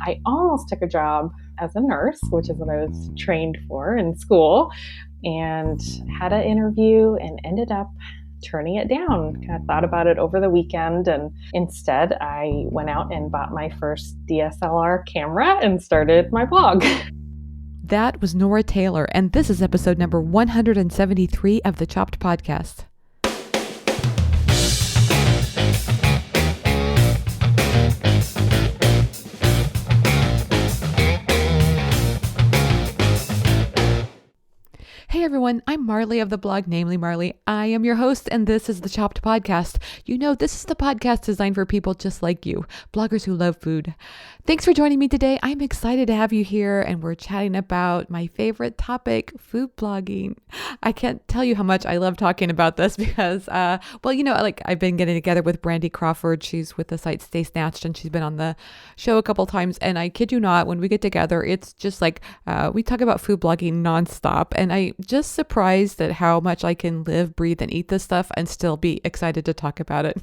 I almost took a job as a nurse, which is what I was trained for in school, and had an interview and ended up turning it down. Kind of thought about it over the weekend, and instead I went out and bought my first DSLR camera and started my blog. That was Nora Taylor, and this is episode number 173 of the Chopped Podcast. Hey everyone, I'm Marley of the blog Namely Marley. I am your host, and this is the Chopped Podcast. You know, this is the podcast designed for people just like you, bloggers who love food. Thanks for joining me today. I'm excited to have you here, and we're chatting about my favorite topic, food blogging. I can't tell you how much I love talking about this because, I've been getting together with Brandy Crawford. She's with the site Stay Snatched, and she's been on the show a couple times. And I kid you not, when we get together, it's just like we talk about food blogging nonstop, and I just surprised at how much I can live, breathe, and eat this stuff and still be excited to talk about it.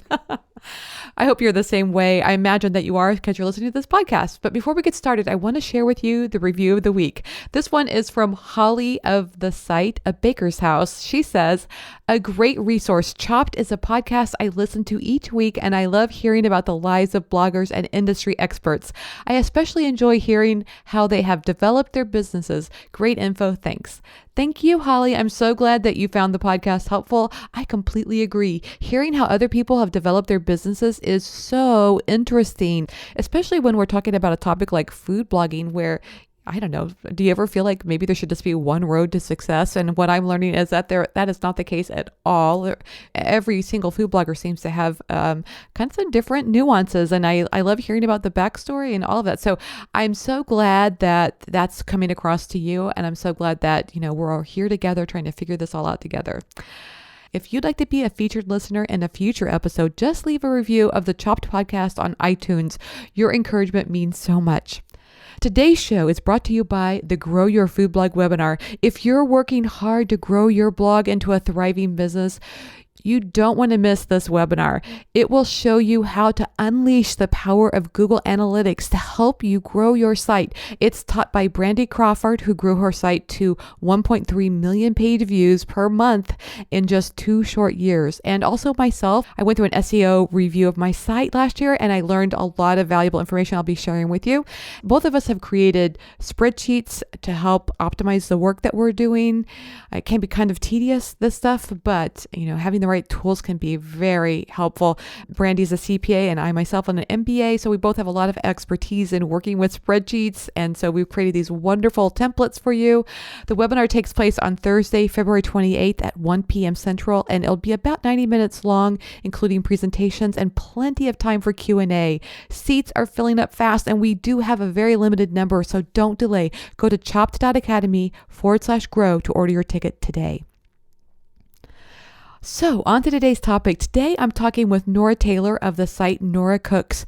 I hope you're the same way. I imagine that you are because you're listening to this podcast. But before we get started, I want to share with you the review of the week. This one is from Holly of the site A Baker's House. She says, a great resource. Chopped is a podcast I listen to each week, and I love hearing about the lives of bloggers and industry experts. I especially enjoy hearing how they have developed their businesses. Great info. Thanks. Thank you, Holly. I'm so glad that you found the podcast helpful. I completely agree. Hearing how other people have developed their businesses is so interesting, especially when we're talking about a topic like food blogging where, I don't know, do you ever feel like maybe there should just be one road to success? And what I'm learning is that that is not the case at all. Every single food blogger seems to have kind of some different nuances. And I love hearing about the backstory and all of that. So I'm so glad that that's coming across to you. And I'm so glad that, we're all here together trying to figure this all out together. If you'd like to be a featured listener in a future episode, just leave a review of the Chopped Podcast on iTunes. Your encouragement means so much. Today's show is brought to you by the Grow Your Food Blog webinar. If you're working hard to grow your blog into a thriving business, you don't want to miss this webinar. It will show you how to unleash the power of Google Analytics to help you grow your site. It's taught by Brandy Crawford, who grew her site to 1.3 million page views per month in just 2 short years. And also myself, I went through an SEO review of my site last year, and I learned a lot of valuable information I'll be sharing with you. Both of us have created spreadsheets to help optimize the work that we're doing. It can be kind of tedious, this stuff, but having the right tools can be very helpful. Brandy's a CPA and I myself am an MBA, so we both have a lot of expertise in working with spreadsheets, and so we've created these wonderful templates for you. The webinar takes place on Thursday, February 28th at 1 p.m. Central, and it'll be about 90 minutes long, including presentations and plenty of time for Q&A. Seats are filling up fast, and we do have a very limited number, so don't delay. Go to chopped.academy/grow to order your ticket today. So on to today's topic. Today, I'm talking with Nora Taylor of the site Nora Cooks.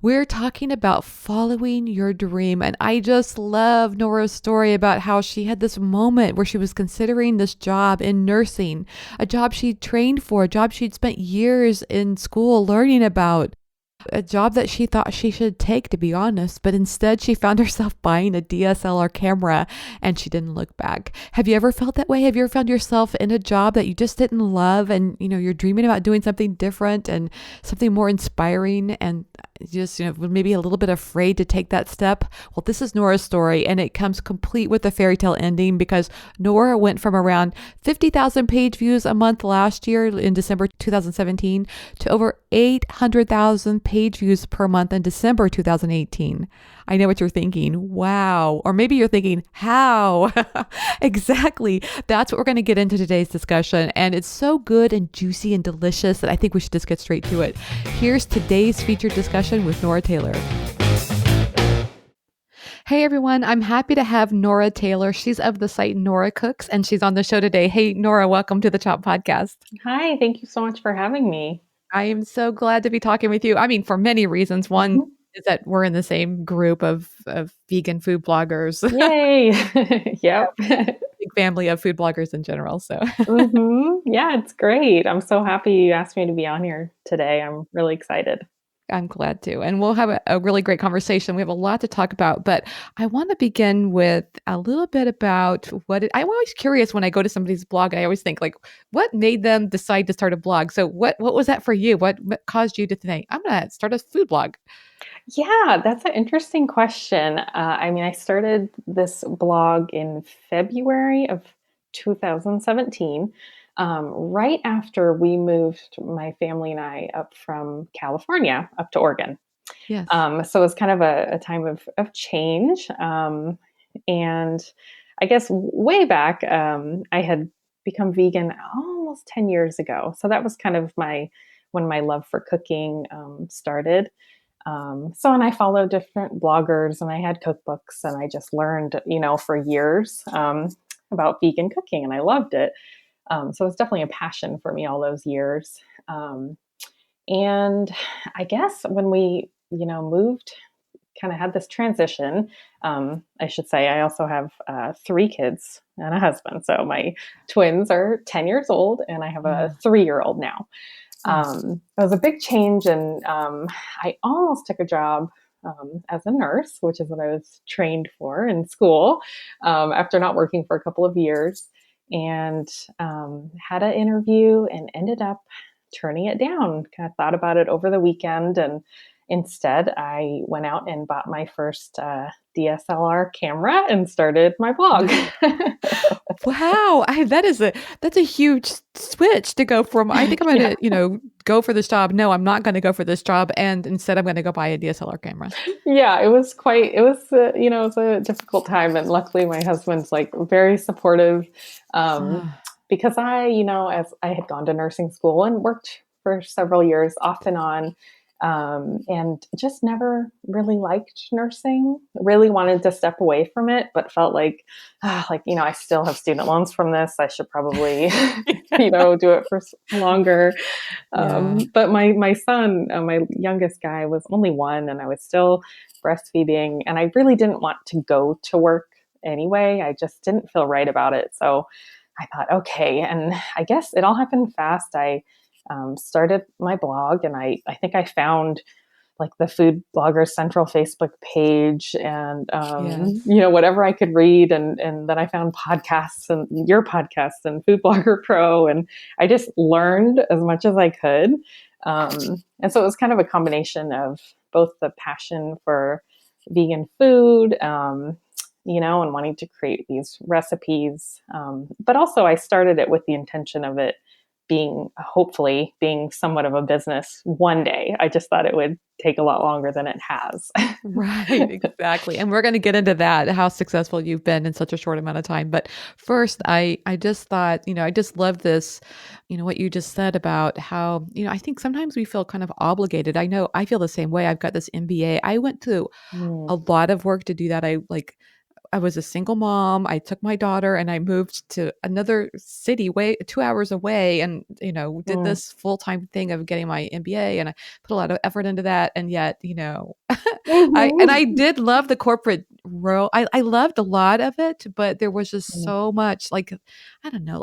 We're talking about following your dream. And I just love Nora's story about how she had this moment where she was considering this job in nursing, a job she'd trained for, a job she'd spent years in school learning about. A job that she thought she should take, to be honest, but instead she found herself buying a DSLR camera and she didn't look back. Have you ever felt that way? Have you ever found yourself in a job that you just didn't love and, you're dreaming about doing something different and something more inspiring and just, maybe a little bit afraid to take that step? Well, this is Nora's story, and it comes complete with a fairy tale ending because Nora went from around 50,000 page views a month last year in December 2017 to over 800,000 page views per month in December 2018. I know what you're thinking. Wow. Or maybe you're thinking, how? Exactly. That's what we're going to get into today's discussion. And it's so good and juicy and delicious that I think we should just get straight to it. Here's today's featured discussion with Nora Taylor. Hey everyone, I'm happy to have Nora Taylor. She's of the site Nora Cooks, and she's on the show today. Hey Nora, welcome to the Chop Podcast. Hi, thank you so much for having me. I am so glad to be talking with you. I mean, for many reasons. One is that we're in the same group of vegan food bloggers. Yay! Yep. Big family of food bloggers in general. So Yeah, it's great. I'm so happy you asked me to be on here today. I'm really excited. I'm glad to. And we'll have a really great conversation. We have a lot to talk about, but I want to begin with a little bit about I'm always curious when I go to somebody's blog. I always think like, what made them decide to start a blog? So what was that for you? What caused you to think, I'm going to start a food blog? Yeah, that's an interesting question. I started this blog in February of 2017, right after we moved, my family and I, up from California up to Oregon. Yes. So it was kind of a time of change. And I guess way back, I had become vegan almost 10 years ago. So that was kind of when my love for cooking started. And I followed different bloggers and I had cookbooks and I just learned, for years about vegan cooking and I loved it. So it was definitely a passion for me all those years. And I guess when we, moved, kind of had this transition, I should say, I also have 3 kids and a husband. So my twins are 10 years old and I have a 3-year-old now. It was a big change, and I almost took a job as a nurse, which is what I was trained for in school, after not working for a couple of years, and had an interview and ended up turning it down. Kind of thought about it over the weekend, and instead I went out and bought my first DSLR camera and started my blog. Wow, that's a huge switch to go from I think I'm going to, go for this job. No, I'm not going to go for this job, and instead I'm going to go buy a DSLR camera. Yeah, it was it was a difficult time, and luckily my husband's like very supportive, because as I had gone to nursing school and worked for several years off and on, and just never really liked nursing, really wanted to step away from it, but felt like, I still have student loans from this. I should probably, do it for longer. But my son, my youngest guy, was only 1 and I was still breastfeeding and I really didn't want to go to work anyway. I just didn't feel right about it. So I thought, okay. And I guess it all happened fast. I started my blog and I think I found like the Food Bloggers Central Facebook page and, whatever I could read. And then I found podcasts and your podcast and Food Blogger Pro. And I just learned as much as I could. And so it was kind of a combination of both the passion for vegan food, and wanting to create these recipes. But also I started it with the intention of it hopefully being somewhat of a business one day. I just thought it would take a lot longer than it has. Right, exactly. And we're going to get into that, how successful you've been in such a short amount of time. But first, I just thought, I just love this, what you just said about how, I think sometimes we feel kind of obligated. I know I feel the same way. I've got this MBA. I went to a lot of work to do that. I was a single mom. I took my daughter and I moved to another city 2 hours away and, did this full-time thing of getting my MBA and I put a lot of effort into that. And yet, I did love the corporate role. I loved a lot of it, but there was just so much I don't know,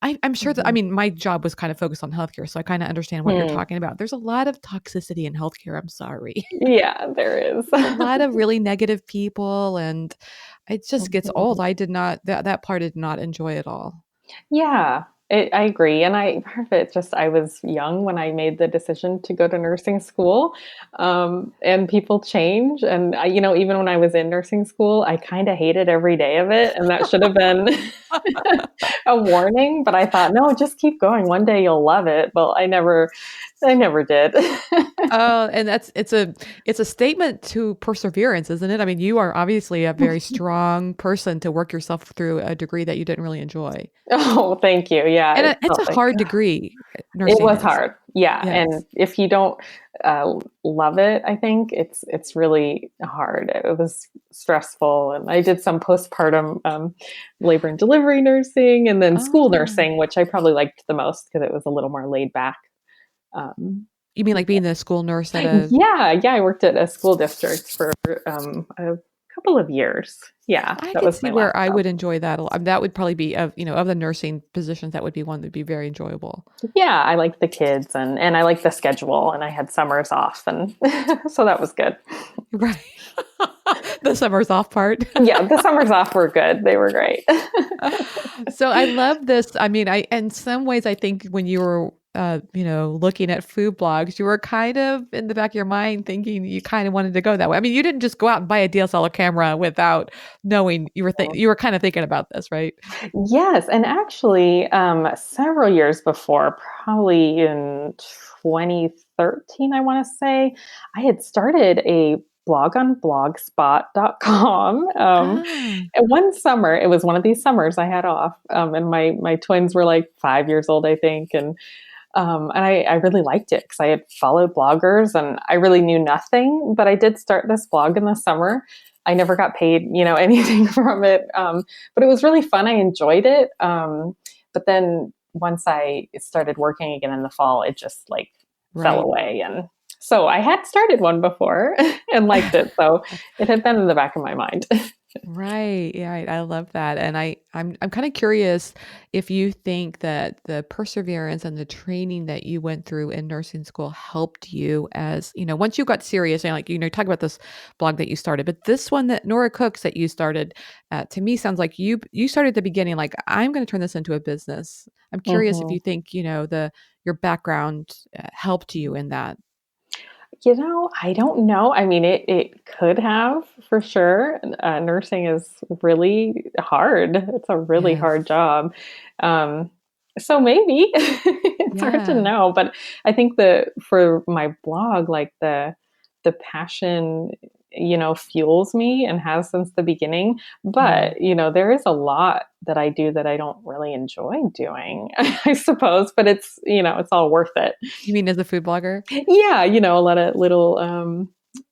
I'm sure that, my job was kind of focused on healthcare. So I kind of understand what you're talking about. There's a lot of toxicity in healthcare. I'm sorry. Yeah, there is. A lot of really negative people and it just gets old. I did not, that part I did not enjoy at all. Yeah, I agree. And part of it just, I was young when I made the decision to go to nursing school, and people change. And even when I was in nursing school, I kind of hated every day of it. And that should have been a warning, but I thought, no, just keep going. One day you'll love it. Well, I never did. Oh, and it's a statement to perseverance, isn't it? I mean, you are obviously a very strong person to work yourself through a degree that you didn't really enjoy. Oh, thank you. Yeah. And it's a hard degree. It was hard. Yeah. Yes. And if you don't love it, I think it's really hard. It was stressful. And I did some postpartum labor and delivery nursing and then school nursing, which I probably liked the most because it was a little more laid back. You mean like being the school nurse at a... Yeah. I worked at a school district for a couple of years. Yeah, I that could was see my last where I job. would enjoy that a lot. That would probably be of the nursing positions, that would be one that'd be very enjoyable. Yeah, I like the kids and I like the schedule, and I had summers off, and so that was good. Right. The summers off part. Yeah, the summers off were good. They were great. So I love this. I mean, in some ways, I think when you were, looking at food blogs, you were kind of in the back of your mind thinking you kind of wanted to go that way. I mean, you didn't just go out and buy a DSLR camera without knowing you were kind of thinking about this, right? Yes, and actually, several years before, probably in 2013, I want to say, I had started a blog on blogspot.com. Ah, And one summer, it was one of these summers I had off, and my twins were like 5 years old, I think, and I really liked it because I had followed bloggers and I really knew nothing, but I did start this blog in the summer. I never got paid, anything from it. But it was really fun. I enjoyed it. But then once I started working again in the fall, it just like fell right. away. And so I had started one before and liked it. So it had been in the back of my mind. Right. Yeah, I love that. And I'm kind of curious if you think that the perseverance and the training that you went through in nursing school helped you as, once you got serious and talk about this blog that you started, but this one that Nora Cooks that you started, to me sounds like you started at the beginning, like, I'm going to turn this into a business. I'm curious if Mhm. you think, your background helped you in that. I don't know. I mean, it could have for sure. Nursing is really hard. It's a really Yes. hard job. Um, so maybe it's hard to Yeah. know, but I think for my blog, like the passion, fuels me and has since the beginning. Mm. But there is a lot that I do that I don't really enjoy doing, I suppose. But it's all worth it. You mean as a food blogger? Yeah, a lot of little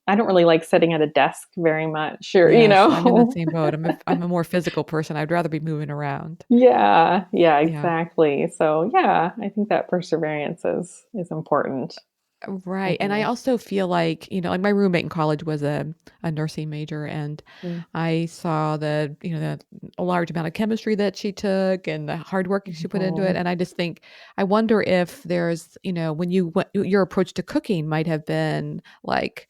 I don't really like sitting at a desk very much or, Yes, I'm in the same boat. I'm a more physical person. I'd rather be moving around. Yeah, yeah, Yeah. exactly. So, yeah, I think that perseverance is important. Right. And I Mhm. also feel like, like my roommate in college was a nursing major, and Mm, I saw a large amount of chemistry that she took and the hard work she put into it. mhm. And I just think, I wonder if there's, when your approach to cooking might have been like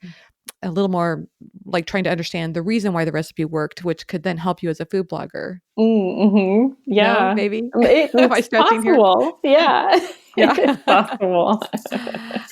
a little more like trying to understand the reason why the recipe worked, which could then help you as a food blogger. Mhm. No, Yeah. maybe? Am I It's stretching here? possible. Yeah. Yeah. It's possible.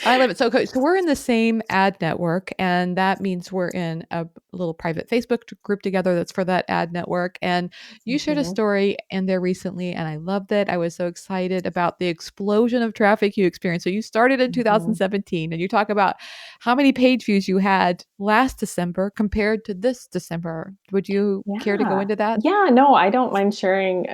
I love it. So, okay, so we're in the same ad network, and that means we're in a little private Facebook group together that's for that ad network. And you shared a Mhm, story in there recently, and I loved it. I was so excited about the explosion of traffic you experienced. So, you started in mhm. 2017, and you talk about how many page views you had last December compared to this December. Would you care to go Yeah. into that? Yeah, no, I don't mind sharing,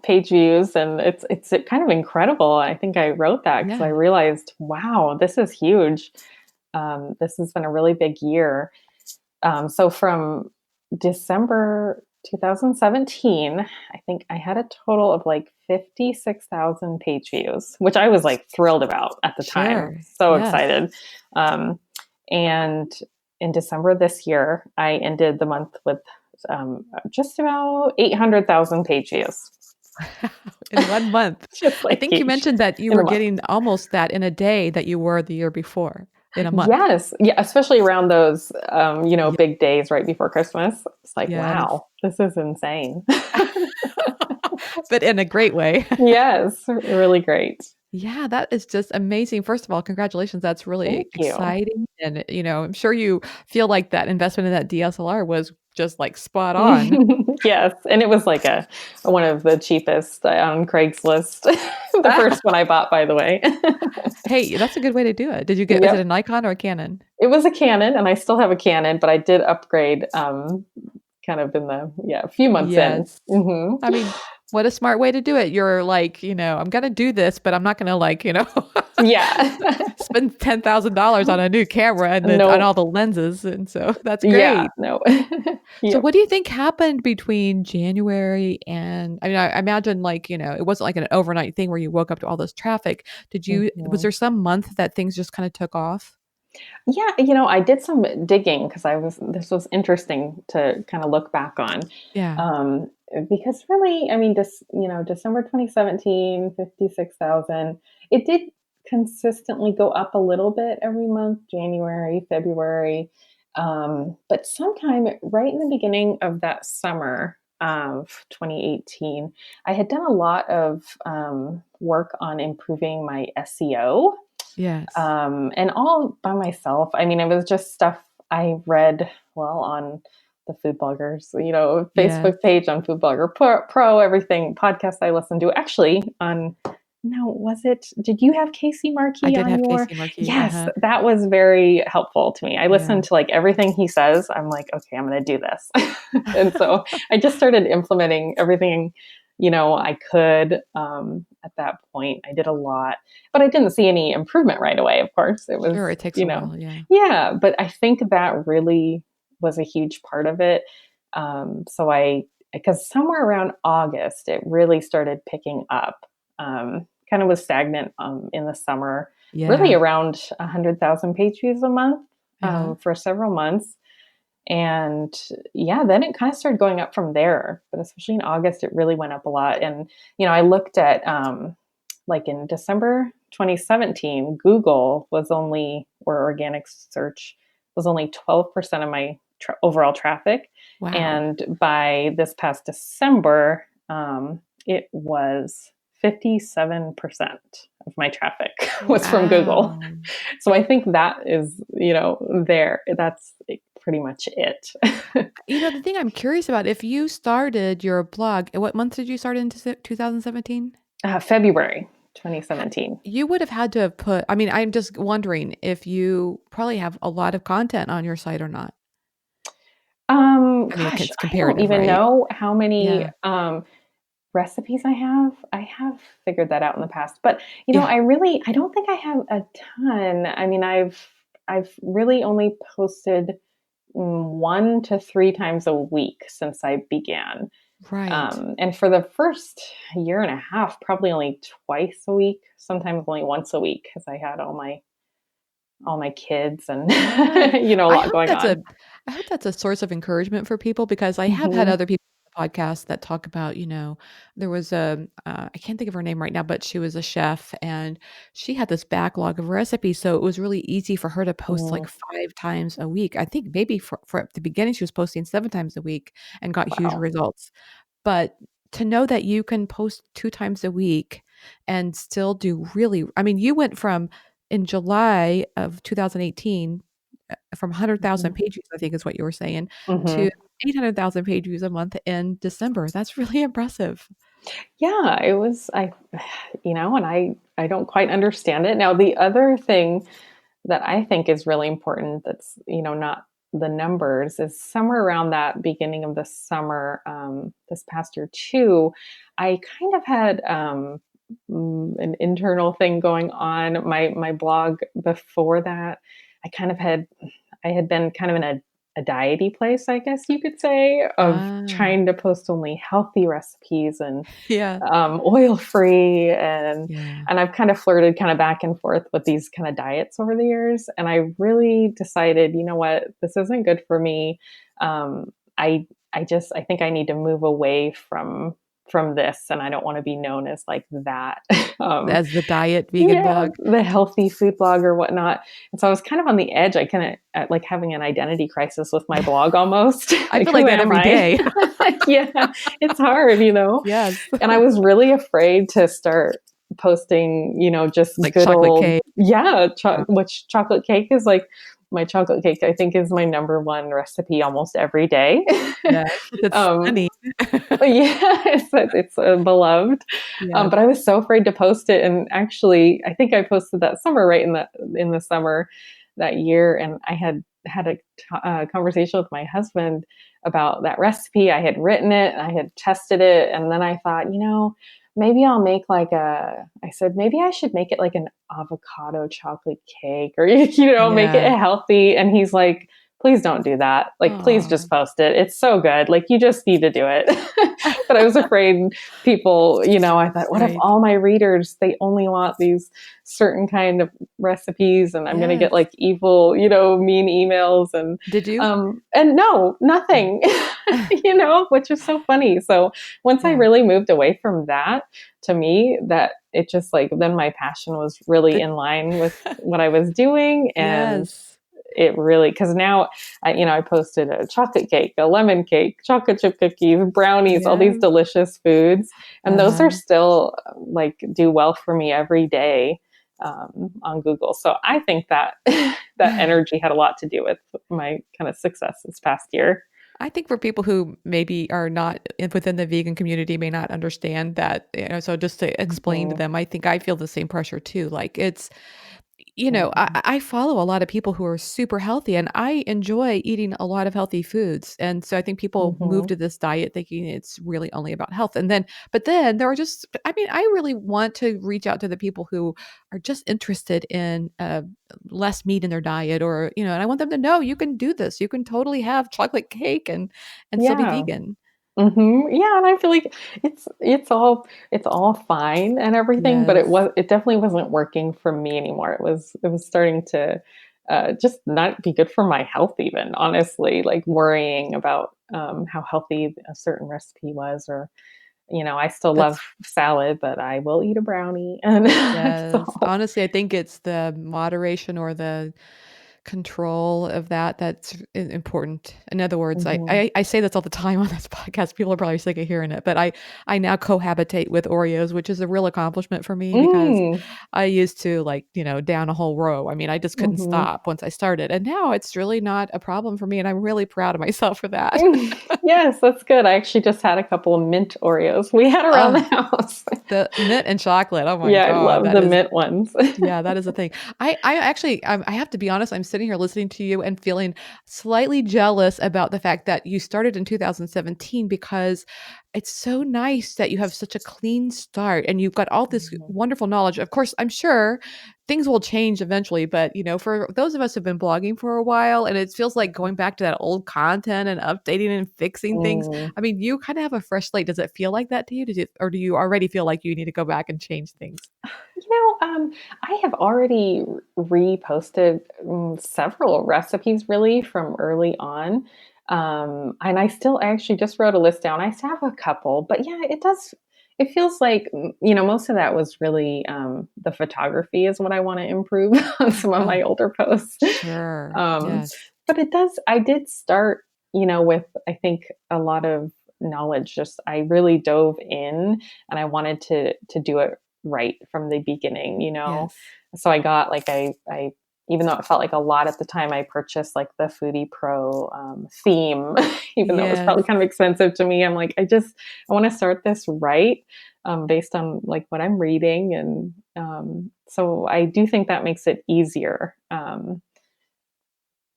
page views, and it's kind of incredible. I think I wrote that because I Yeah. realized, wow, this is huge. This has been a really big year. So from December 2017, I think I had a total of like 56,000 page views, which I was like thrilled about at the time. Sure. So Yes. excited. Um, and in December this year, I ended the month with just about 800,000 page views. In 1 month. Just I like think you huge mentioned that you in a were month. getting almost that in a day that you were the year before, in a month. Yes. Yeah. Especially around those, Ye big days right before Christmas. It's like, yes. wow, this is insane. But in a great way. Yes, really great. Yeah, that is just amazing. First of all, congratulations. That's Thank really you. exciting, and, I'm sure you feel like that investment in that DSLR was just, like, spot on. Yes, and it was like a one of the cheapest on Craigslist. The first one I bought, by the way. Hey, that's a good way to do it. Did you get is it a Yep. Nikon or a Canon? It was a Canon, and I still have a Canon, but I did upgrade, kind of a few months in. Yes. Mhm. I mean, what a smart way to do it. You're like, I'm gonna do this, but I'm not gonna like, Yeah. spend $10,000 on a new camera and then on No. all the lenses. And so that's Yeah, great. no. So Yep. what do you think happened between January and I mean, I imagine like, it wasn't like an overnight thing where you woke up to all this traffic. Was Mhm. there some month that things just kind of took off? Yeah, I did some digging because this was interesting to kind of look back on. Yeah. Um, because really, I mean, December 2017, 56,000. It did consistently go up a little bit every month, January, February. But sometime right in the beginning of that summer of 2018, I had done a lot of work on improving my SEO, Yes. and all by myself. I mean, it was just stuff I read, well, on the Food Bloggers, Yes. Facebook page, on Food Blogger Pro, everything, podcasts I listened to. Actually, no, did you have Casey I Markey did on have your? Casey Markey. Yes, Uh-huh. that was very helpful to me. I Yeah. listened to like everything he says. I'm like, okay, I'm going to do this. And so I just started implementing everything, I could, at that point. I did a lot, but I didn't see any improvement right away. Of course, it was, Sure. It takes a while. Yeah. yeah, but I think that really was a huge part of it. Because somewhere around August, it really started picking up. Kind of was stagnant in the summer, really Yeah. around 100,000 page views a month Uh-huh. for several months. And yeah, then it kind of started going up from there. But especially in August, it really went up a lot. And, I looked at like in December 2017, Google was only, or organic search was only 12% of my overall traffic. Wow. And by this past December, it was 57% of my traffic was from Google. Wow. So I think that is, that's pretty much it. The thing I'm curious about, if you started your blog, what month did you start into 2017? February 2017. You would have had to have put, I mean, I'm just wondering if you probably have a lot of content on your site or not. I mean, Gosh, it's I don't comparative, even right? know how many Yeah. recipes I have. I have figured that out in the past, but Yeah. I don't think I have a ton. I mean, I've really only posted 1 to 3 times a week since I began. Right. And for the first year and a half, probably only twice a week, sometimes only once a week, because I had all my kids and Yeah. a I lot hope going that's a on. I hope that's a source of encouragement for people because I have had Hmm. other people on the podcast that talk about, there was a I can't think of her name right now, but she was a chef and she had this backlog of recipes, so it was really easy for her to post like Mm, 5 times a week. I think maybe for at the beginning she was posting 7 times a week and got huge wow. results. But to know that you can post 2 times a week and still do really, I mean, you went from in July of 2018 from 100,000 Hmm. page views, I think is what you were saying, to Hmm. 800,000 page views a month in December. That's really impressive. Yeah, it was, and I don't quite understand it. Now, the other thing that I think is really important that's, not the numbers, is somewhere around that beginning of the summer, this past year too, I kind of had an internal thing going on. My blog before that, I had been kind of in a diety place, I guess you could say, of Ah, trying to post only healthy recipes and yeah, oil free, and yeah. I've kind of flirted kind of back and forth with these kind of diets over the years, and I really decided, you know what, this isn't good for me. um, I think I need to move away from this, and I don't want to be known as like that. um, As the diet vegan yeah, blog. the healthy food blog or whatnot. And so I was kind of on the edge. I kind of like having an identity crisis with my blog almost. I Like, feel who like that am every I? day. Yeah, it's hard. Yes. And I was really afraid to start posting, just Like good chocolate old, cake. yeah, which chocolate cake is like, my chocolate cake, I think, is my number one recipe almost every day. Yes, it's um, funny. yeah, it's beloved. Yes. But I was so afraid to post it, and actually, I think I posted that summer, right in the summer that year, and I had a conversation with my husband about that recipe. I had written it, I had tested it, and then I thought, maybe I'll make like I said, maybe I should make it like an avocado chocolate cake, or make it Yeah. healthy. And he's like, please don't do that. Like, please Aw. just post it. It's so good. Like, you just need to do it. But I was afraid people, I thought, what if Right. all my readers, they only want these certain kind of recipes, and I'm going to get Yes. like evil, mean emails, Did you? and no, Yeah. nothing, which is so funny. So once I Yeah. really moved away from that, to me, that it just like, then my passion was really The in line with what I was doing. And Yes. it really, because now I posted a chocolate cake, a lemon cake, chocolate chip cookies, brownies, all these Yeah. delicious foods, and those are Uh-huh. still like do well for me every day on Google. So I think that that energy had a lot to do with my kind of success this past year. I think for people who maybe are not within the vegan community may not understand that, so just to explain to Mhm. them, I think I feel the same pressure too. Like it's, Mhm. I follow a lot of people who are super healthy and I enjoy eating a lot of healthy foods. And so I think people move Mhm. to this diet thinking it's really only about health. But then there are just, I mean, I really want to reach out to the people who are just interested in less meat in their diet and I want them to know you can do this. You can totally have chocolate cake and still be Yeah. vegan. Yeah, and I feel like it's all fine and everything, but Yes. it definitely wasn't working for me anymore. It was starting to just not be good for my health even, honestly, like worrying about how healthy a certain recipe was, or I still love That's salad, but I will eat a brownie. And Yes. so Honestly, I think it's the moderation or the control of that's important. In other words, mhm. I say this all the time on this podcast. People are probably sick of hearing it, but I now cohabitate with Oreos, which is a real accomplishment for me because Mm, I used to down a whole row. I mean, I just couldn't mhm. stop once I started. And now it's really not a problem for me. And I'm really proud of myself for that. Yes, that's good. I actually just had a couple of mint Oreos we had around the Oh, house. the mint and chocolate. Oh my Yeah, I God. love That the is mint ones. Yeah, that is a thing. I actually, I have to be honest, I'm sitting here listening to you and feeling slightly jealous about the fact that you started in 2017 because it's so nice that you have such a clean start and you've got all this Mhm. wonderful knowledge. Of course, I'm sure things will change eventually, but for those of us who've been blogging for a while and it feels like going back to that old content and updating and fixing things. Mm. I mean, you kind of have a fresh slate. Does it feel like that to you? Or do you already feel like you need to go back and change things? I have already reposted several recipes really from early on. And I actually just wrote a list down. I still have a couple, but yeah, it feels like, most of that was really the photography is what I want to improve on some of Oh, my older posts. sure. Um, Yes. but I did start, with, I think, a lot of knowledge. Just, I really dove in, and I wanted to do it right from the beginning. Yes. So I got like, I even though it felt like a lot at the time, I purchased like the Foodie Pro theme, even though it was Yes. probably kind of expensive to me. I'm like, I want to start this right, based on like what I'm reading. And so I do think that makes it easier.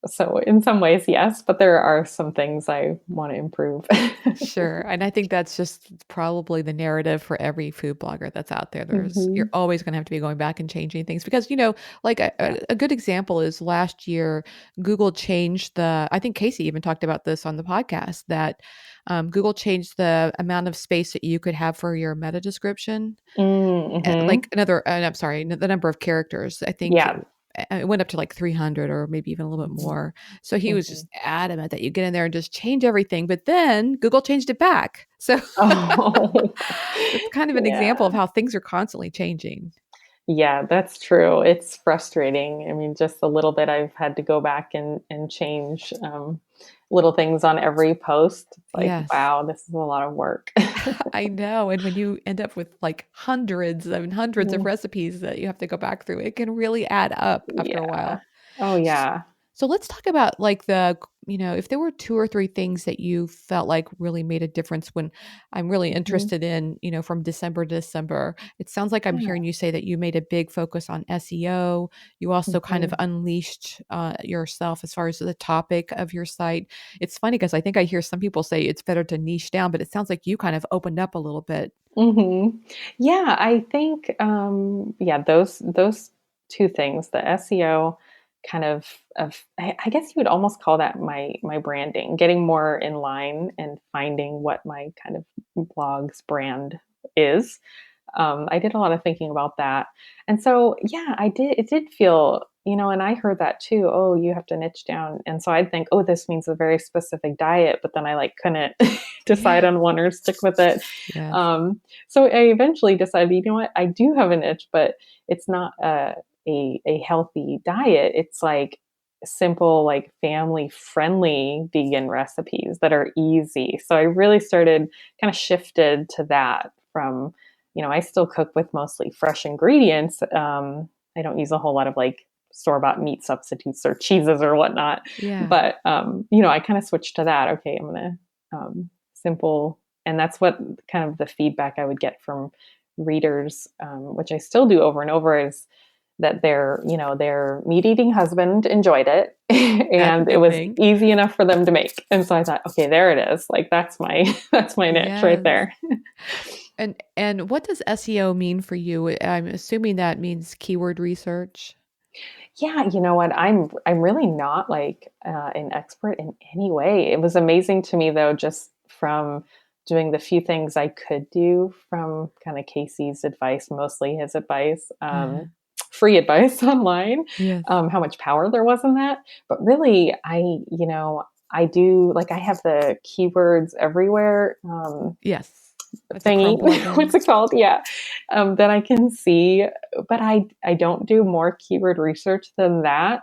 So in some ways, yes, but there are some things I want to improve. Sure. And I think that's just probably the narrative for every food blogger that's out there. You're Hmm. always going to have to be going back and changing things because, like Yeah. a good example is last year, Google changed I think Casey even talked about this on the podcast that Google changed the amount of space that you could have for your meta description. Mm-hmm. Like I'm sorry, the number of characters. I think Yeah. it went up to like 300 or maybe even a little bit Hmm. more. So he was Hmm. just adamant that you get in there and just change everything. But then Google changed it back. So Oh, that's kind of an example yeah. of how things are constantly changing. Yeah, that's true. It's frustrating. I mean, just a little bit, I've had to go back and change little things on every post. It's like, Yes. wow, this is a lot of work. I know. And when you end up with like hundreds and hundreds of Mm, recipes that you have to go back through, it can really add up after a yeah. while. Oh, yeah. So let's talk about like if there were two or three things that you felt like really made a difference when I'm really Mhm. interested in, from December to December. It sounds like I'm Yeah. hearing you say that you made a big focus on SEO. You also kind of Mhm. unleashed yourself as far as the topic of your site. It's funny because I think I hear some people say it's better to niche down, but it sounds like you kind of opened up a little bit. Mhm. Yeah, I think, yeah, those 2 things, the SEO kind of I guess you would almost call that my branding, getting more in line and finding what my kind of blog's brand is. I did a lot of thinking about that. And so, yeah, it did feel, and I heard that too. Oh, you have to niche down. And so I'd think, oh, this means a very specific diet, but then I like couldn't decide Yeah. on one or stick with it. Yes. So I eventually decided, you know what, I do have a niche, but it's not a healthy diet. It's like simple, like family friendly vegan recipes that are easy. So I really started kind of shifted to that from, I still cook with mostly fresh ingredients. I don't use a whole lot of like store-bought meat substitutes or cheeses or whatnot. Yeah. But, I kind of switched to that. Okay, I'm going to simple. And that's what kind of the feedback I would get from readers, which I still do over and over, is that their meat eating husband enjoyed it That's a and it good was thing. easy enough for them to make. And so I thought, okay, there it is. Like that's my niche right Yes. there. And what does SEO mean for you? I'm assuming that means keyword research. Yeah, you know what? I'm really not like an expert in any way. It was amazing to me though, just from doing the few things I could do from kind of Casey's advice, mostly his advice, Uh, free advice online, yes. how much power there was in that. But really, I do like I have the keywords everywhere. Yes. With the Thingy. Chrome plugin. What's it called? Yeah. That I can see, but I don't do more keyword research than that.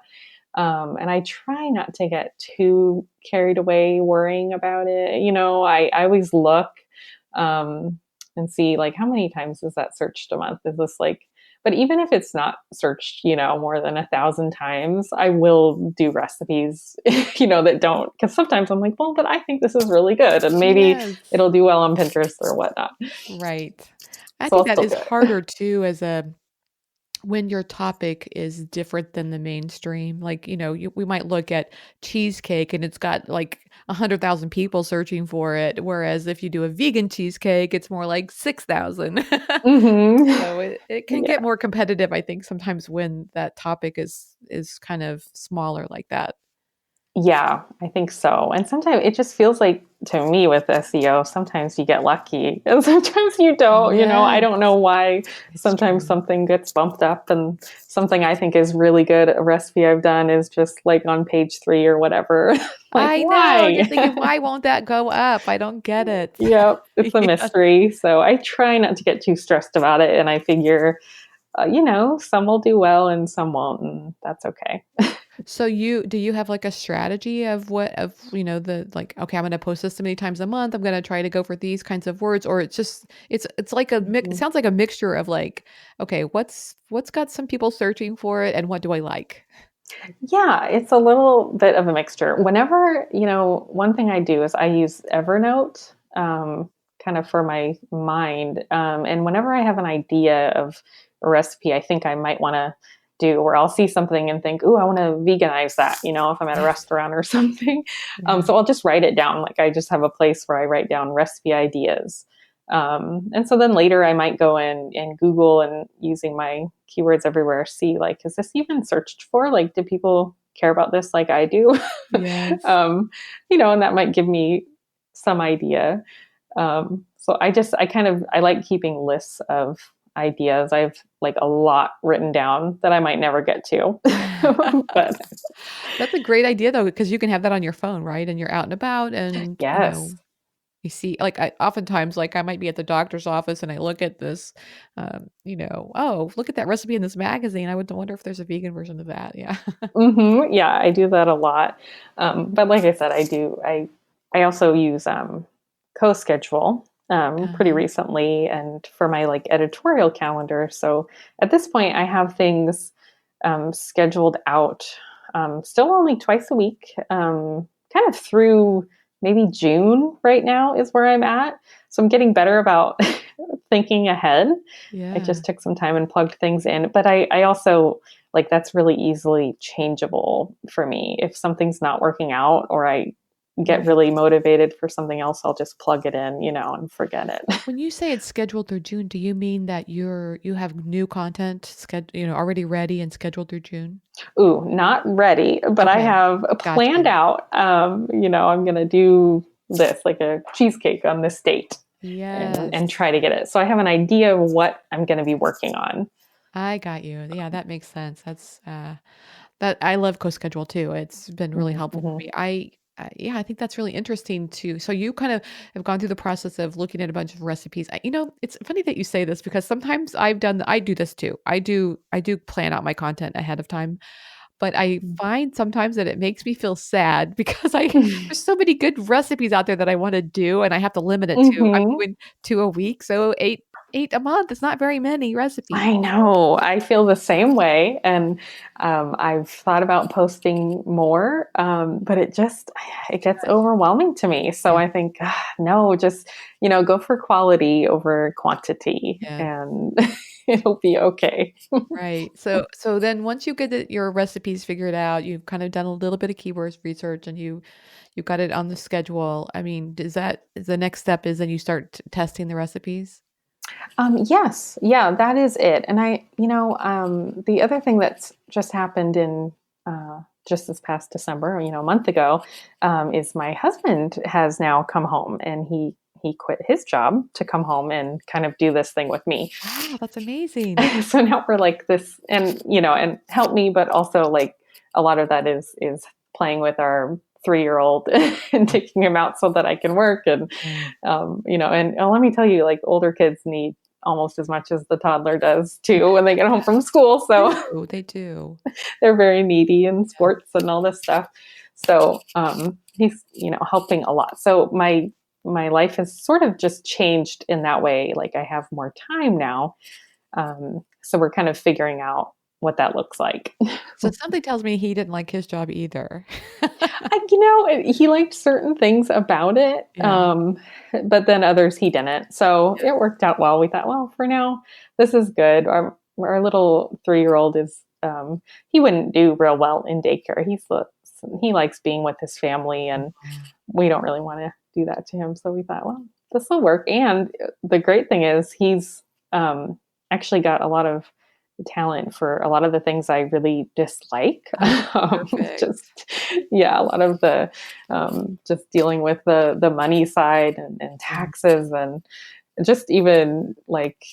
And I try not to get too carried away worrying about it. I always look and see like how many times is that searched a month? Is this like, but even if it's not searched, more than 1,000 times, I will do recipes, that don't, because sometimes I'm like, well, but I think this is really good. And maybe Yes. it'll do well on Pinterest or whatnot. Right. I So think I'll that still is do it. harder too when your topic is different than the mainstream. Like, we might look at cheesecake and it's got like 100,000 people searching for it. Whereas if you do a vegan cheesecake, it's more like 6,000. Mm-hmm. So it can Yeah. get more competitive, I think, sometimes when that topic is kind of smaller like that. Yeah, I think so. And sometimes it just feels like to me with SEO, sometimes you get lucky and sometimes you don't. I Yes, don't know why it's sometimes true. something gets bumped up and something I think is really good, a recipe I've done is just like on page 3 or whatever. Like, I know. You're why? thinking, why won't that go up? I don't get it. Yep, it's a Yeah. mystery. So I try not to get too stressed about it. And I figure, some will do well and some won't, and that's okay. So do you have like a strategy of the like, okay, I'm going to post this so many times a month. I'm going to try to go for these kinds of words, or it's like it Mhm. sounds like a mixture of like, okay, what's got some people searching for it and what do I like? Yeah, it's a little bit of a mixture. Whenever, one thing I do is I use Evernote kind of for my mind. And whenever I have an idea of a recipe I think I might want to do, or I'll see something and think, ooh, I want to veganize that, if I'm at a restaurant or something. Yeah. So I'll just write it down. Like I just have a place where I write down recipe ideas. And so then later I might go in and Google and using my keywords everywhere, see like, is this even searched for? Like, do people care about this like I do? Yes. um, and that might give me some idea. So I like keeping lists of ideas. I have like a lot written down that I might never get to. But That's a great idea though, because you can have that on your phone, right? And you're out and about and, yes. you see, like I oftentimes, like I might be at the doctor's office and I look at this, oh, look at that recipe in this magazine. I would wonder if there's a vegan version of that. Yeah. Yeah, I do that a lot. But like I said, I also use CoSchedule pretty Uh-huh. recently, and for my like editorial calendar. So at this point, I have things scheduled out still only twice a week, kind of through maybe June right now is where I'm at. So I'm getting better about thinking ahead. I Yeah. just took some time and plugged things in, but I also like that's really easily changeable for me. If something's not working out or I get really motivated for something else, I'll just plug it in, and forget it. When you say it's scheduled through June, do you mean that you have new content already ready and scheduled through June? Ooh, not ready, but I Okay, have planned gotcha. out, I'm going to do this, like a cheesecake on this date, and Yes, try to get it. So I have an idea of what I'm going to be working on. I got you. Yeah, that makes sense. That I love co-schedule too. It's been really helpful for Mm-hmm. me. Yeah, I think that's really interesting too. So you kind of have gone through the process of looking at a bunch of recipes. It's funny that you say this because sometimes I do this too. I do plan out my content ahead of time, but I find sometimes that it makes me feel sad because there's so many good recipes out there that I want to do and I have to limit it to I'm Mm-hmm. doing 2 a week, so 8 a month. It's not very many recipes. I know. I feel the same way. And I've thought about posting more, but it gets overwhelming to me. So Yeah. I think, no, just, go for quality over quantity, Yeah. and it'll be okay. Right. So then once you get your recipes figured out, you've kind of done a little bit of keywords research and you got it on the schedule. I mean, is the next step is then you start testing the recipes? Yes, yeah, that is it. And the other thing that's just happened in just this past December, a month ago, is my husband has now come home, and he quit his job to come home and kind of do this thing with me. Wow, that's amazing. So now we're like this, and help me, but also like a lot of that is playing with our 3-year-old and taking him out so that I can work. And Yeah. let me tell you, like, older kids need almost as much as the toddler does too when they get home from school. So They do. they're very needy in Yeah. sports and all this stuff. So he's helping a lot. So my life has sort of just changed in that way. Like, I have more time now. So we're kind of figuring out what that looks like. So something tells me he didn't like his job either. He liked certain things about it, Yeah. but then others he didn't. So it worked out well. We thought, well, for now, this is good. Our little 3-year-old is, he wouldn't do real well in daycare. He likes being with his family, and we don't really want to do that to him. So we thought, well, this will work. And the great thing is he's actually got a lot of talent for a lot of the things I really dislike. Oh, perfect. Just, yeah, a lot of the just dealing with the money side, and Yeah. taxes, and just even like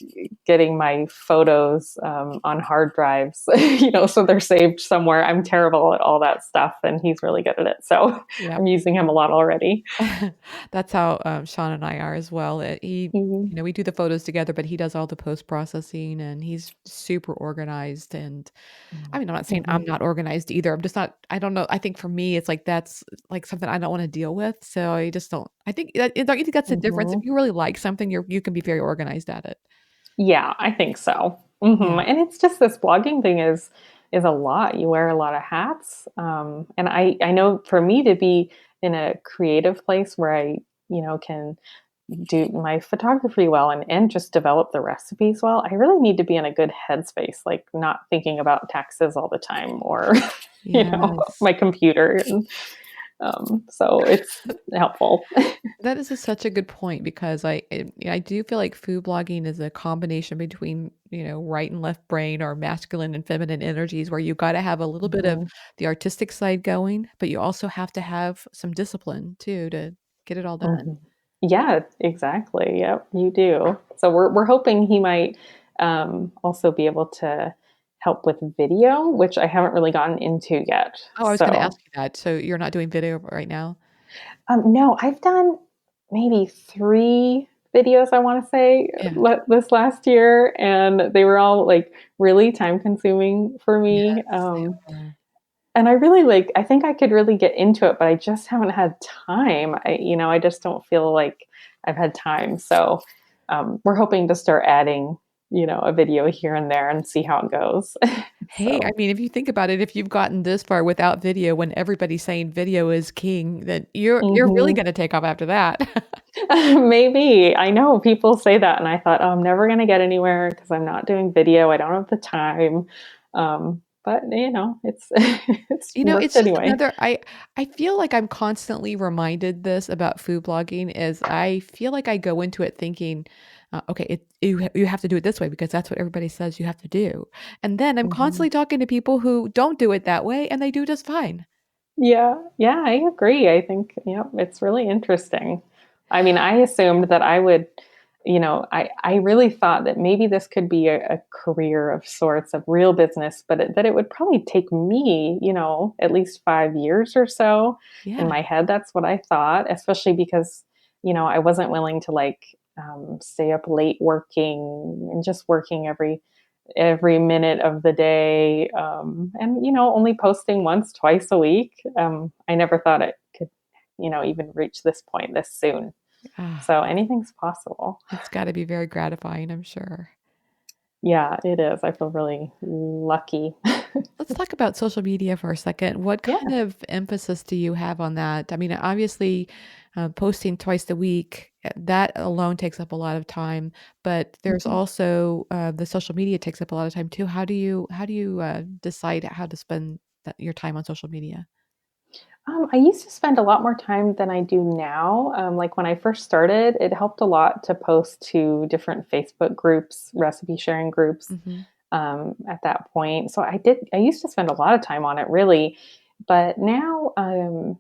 getting my photos on hard drives, so they're saved somewhere. I'm terrible at all that stuff, and he's really good at it. So Yep. I'm using him a lot already. That's how, Sean and I are as well. Mhm. We do the photos together, but he does all the post processing and he's super organized. And I mean, I'm not saying I'm Mhm. not organized either. I'm just not, I don't know. I think for me, it's like that's like something I don't want to deal with. So I just don't, I think, don't you think that's the difference? If Mhm. you really like something, you can be very organized at it. Yeah, I think so. Yeah. And it's just, this blogging thing is a lot. You wear a lot of hats, and I know for me to be in a creative place where I can do my photography well, and just develop the recipes well, I really need to be in a good headspace, like not thinking about taxes all the time, or Yes. my computer. And so it's helpful. That is such a good point because I do feel like food blogging is a combination between, right and left brain or masculine and feminine energies where you gotta have a little bit of Mhm. the artistic side going, but you also have to have some discipline too to get it all done. Mhm. Yeah, exactly. Yep, you do. So we're hoping he might also be able to help with video, which I haven't really gotten into yet. Oh, I was gonna ask So you that. So you're not doing video right now? no, I've done maybe 3 videos, I want to say, Yeah. this last year, and they were all like really time consuming for me. Yes, they are. And I really I think I could really get into it, but I just haven't had time. I just don't feel like I've had time. So we're hoping to start adding, a video here and there, and see how it goes. Hey, I So mean, if you think about it, if you've gotten this far without video when everybody's saying video is king, then you're really mhm. gonna take off after that. Maybe. I know people say that, and I thought, oh, I'm never going to get anywhere because I'm not doing video. I don't have the time. but it's it's It's worked just anyway. I feel like I'm constantly reminded this about food blogging is I feel like I go into it thinking, okay, you have to do it this way because that's what everybody says you have to do. And then I'm Mhm. constantly talking to people who don't do it that way and they do just fine. Yeah, yeah, I agree. I think, it's really interesting. I mean, I assumed that I would, I really thought that maybe this could be a career of sorts of real business, but that it would probably take me, at least 5 years or so. In Yeah. my head, that's what I thought, especially because, I wasn't willing to like stay up late working and just working every minute of the day, and only posting once twice a week. I never thought it could even reach this point this soon, Ah, so anything's possible. it's got to be very gratifying, I'm sure. Yeah, it is. I feel really lucky. Let's talk about social media for a second. What kind Yeah. of emphasis do you have on that? I mean, obviously, posting twice a week, that alone takes up a lot of time, but there's Mhm. also the social media takes up a lot of time too. How do you decide how to spend your time on social media? I used to spend a lot more time than I do now. Like when I first started, it helped a lot to post to different Facebook groups, recipe sharing groups, Hmm. at that point. So I used to spend a lot of time on it really. But now, it